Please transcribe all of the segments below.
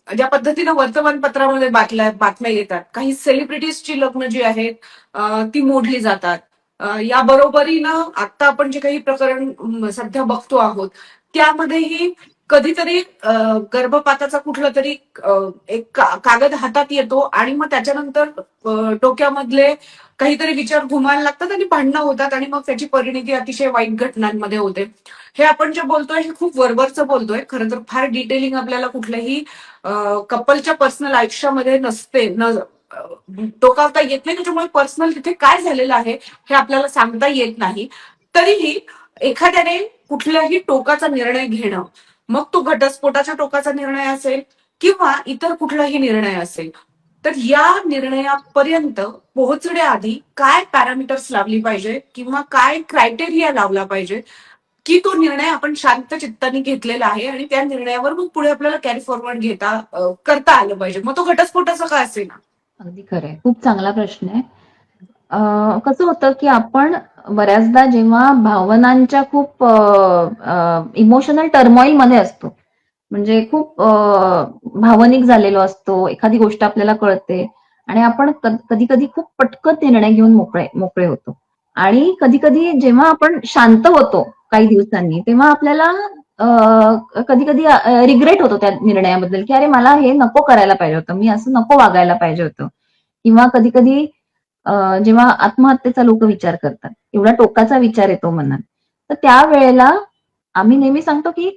ज्या पद्धतीनं वर्तमानपत्रामध्ये बातम्या येतात, काही सेलिब्रिटीजची लग्न जी आहेत ती मोडली जातात. या बरोबरीनं आता आपण जे काही प्रकरण सध्या बघतो आहोत, त्यामध्येही कधीतरी गर्भपाताचा कुठला तरी एक कागद हातात येतो आणि मग त्याच्यानंतर डोक्यामधले काहीतरी विचार घुमायला लागतात आणि भांडणं होतात आणि मग त्याची परिणिती अतिशय वाईट घटनांमध्ये होते. हे आपण जे बोलतोय हे खूप वरवरचं बोलतोय. खरं तर फार डिटेलिंग आपल्याला कुठल्याही कपलच्या पर्सनल आयुष्यामध्ये नसते टोकावता येत नाही. त्याच्यामुळे पर्सनल तिथे काय झालेलं आहे हे आपल्याला सांगता येत नाही. तरीही एखाद्याने कुठल्याही टोकाचा निर्णय घेणं, मग तो घटस्फोटाच्या टोकाचा निर्णय असेल किंवा इतर कुठलाही निर्णय असेल, तर या निर्णयापर्यंत पोहोचण्याआधी काय पॅरामीटर्स लावली पाहिजे किंवा काय क्रायटेरिया लावला पाहिजे की तो निर्णय आपण शांत चित्ताने घेतलेला आहे आणि त्या निर्णयावर मग पुढे आपल्याला कॅरी फॉरवर्ड करता आलं पाहिजे. मग तो घटस्फोटाचा का असेल ना. अगदी खरंय. खूप चांगला प्रश्न आहे. कसं होतं की आपण बऱ्याचदा जेव्हा भावनांच्या खूप इमोशनल टर्मॉइल मध्ये असतो, म्हणजे खूप भावनिक झालेलो असतो, एखादी गोष्ट आपल्याला कळते आणि आपण कधी कधी खूप पटकन निर्णय घेऊन मोकळे मोकळे होतो. आणि कधी कधी जेव्हा आपण शांत होतो काही दिवसांनी, तेव्हा आपल्याला कधी कधी रिग्रेट होतो त्या निर्णयाबद्दल, की अरे मला हे नको करायला पाहिजे होतं, मी असं नको वागायला पाहिजे होतं. किंवा कधी कधी जेव्हा आत्महत्येचा लोक विचार करतात, एवढा टोकाचा विचार येतो मनात, तर त्यावेळेला आम्ही नेहमी सांगतो की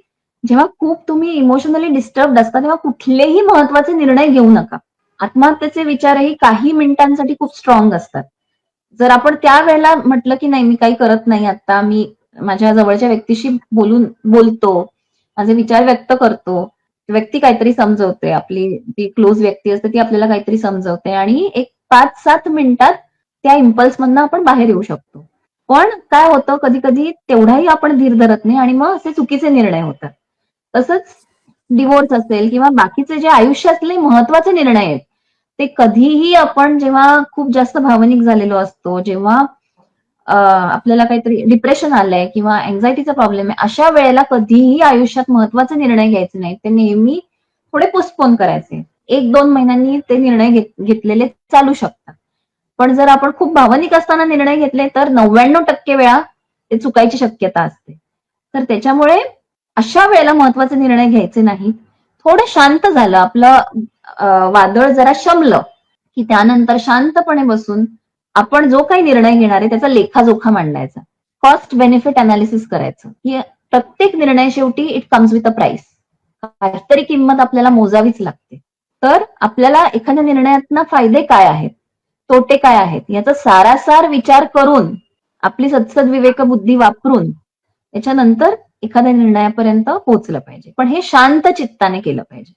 जेव्हा खूप तुम्ही इमोशनली डिस्टर्ब असता तेव्हा कुठलेही महत्वाचे निर्णय घेऊ नका. आत्महत्येचे विचारही काही मिनिटांसाठी खूप स्ट्रॉंग असतात. जर आपण त्यावेळेला म्हटलं की नाही मी काही करत नाही, आता मी माझ्या जवळच्या व्यक्तीशी बोलतो, माझे विचार व्यक्त करतो, व्यक्ती काहीतरी समजवते, आपली जी क्लोज व्यक्ती असते ती आपल्याला काहीतरी समजवते आणि एक 5-7 मिनिटात त्या इम्पल्स मधनं आपण बाहेर येऊ शकतो. पण काय होतं कधी कधी तेवढाही आपण धीर धरत नाही आणि मग असे चुकीचे निर्णय होतात. तसंच डिवोर्स असेल किंवा बाकीचे जे आयुष्यातले महत्वाचे निर्णय आहेत, ते कधीही आपण जेव्हा खूप जास्त भावनिक झालेलो असतो, जेव्हा आपल्याला काहीतरी डिप्रेशन आलंय किंवा अँझायटीचा प्रॉब्लेम आहे, अशा वेळेला कधीही आयुष्यात महत्वाचे निर्णय घ्यायचे नाहीत. ते नेहमी थोडे पोस्टपोन करायचे. 1-2 महिन्यांनी ते निर्णय घेतलेले चालू शकतात. पण जर आपण खूप भावनिक असताना निर्णय घेतले तर 99% वेळा ते चुकायची शक्यता असते. तर त्याच्यामुळे अशा वेळेला महत्वाचे निर्णय घ्यायचे नाहीत. थोडं शांत झालं, आपलं वादळ जरा शमलं, की त्यानंतर शांतपणे बसून आपण जो काही निर्णय घेणार आहे त्याचा लेखाजोखा मांडायचा. कॉस्ट बेनिफिट अनालिसिस करायचं, की प्रत्येक निर्णय शेवटी it comes with a price. काहीतरी किंमत आपल्याला मोजावीच लागते. तर आपल्याला एखाद्या निर्णयातनं फायदे काय आहेत, तोटे काय आहेत, याचा सारासार विचार करून, आपली सदसद विवेक बुद्धी वापरून त्याच्यानंतर एखाद्या निर्णयापर्यंत पोहोचलं पाहिजे. पण हे शांत चित्ताने केलं पाहिजे.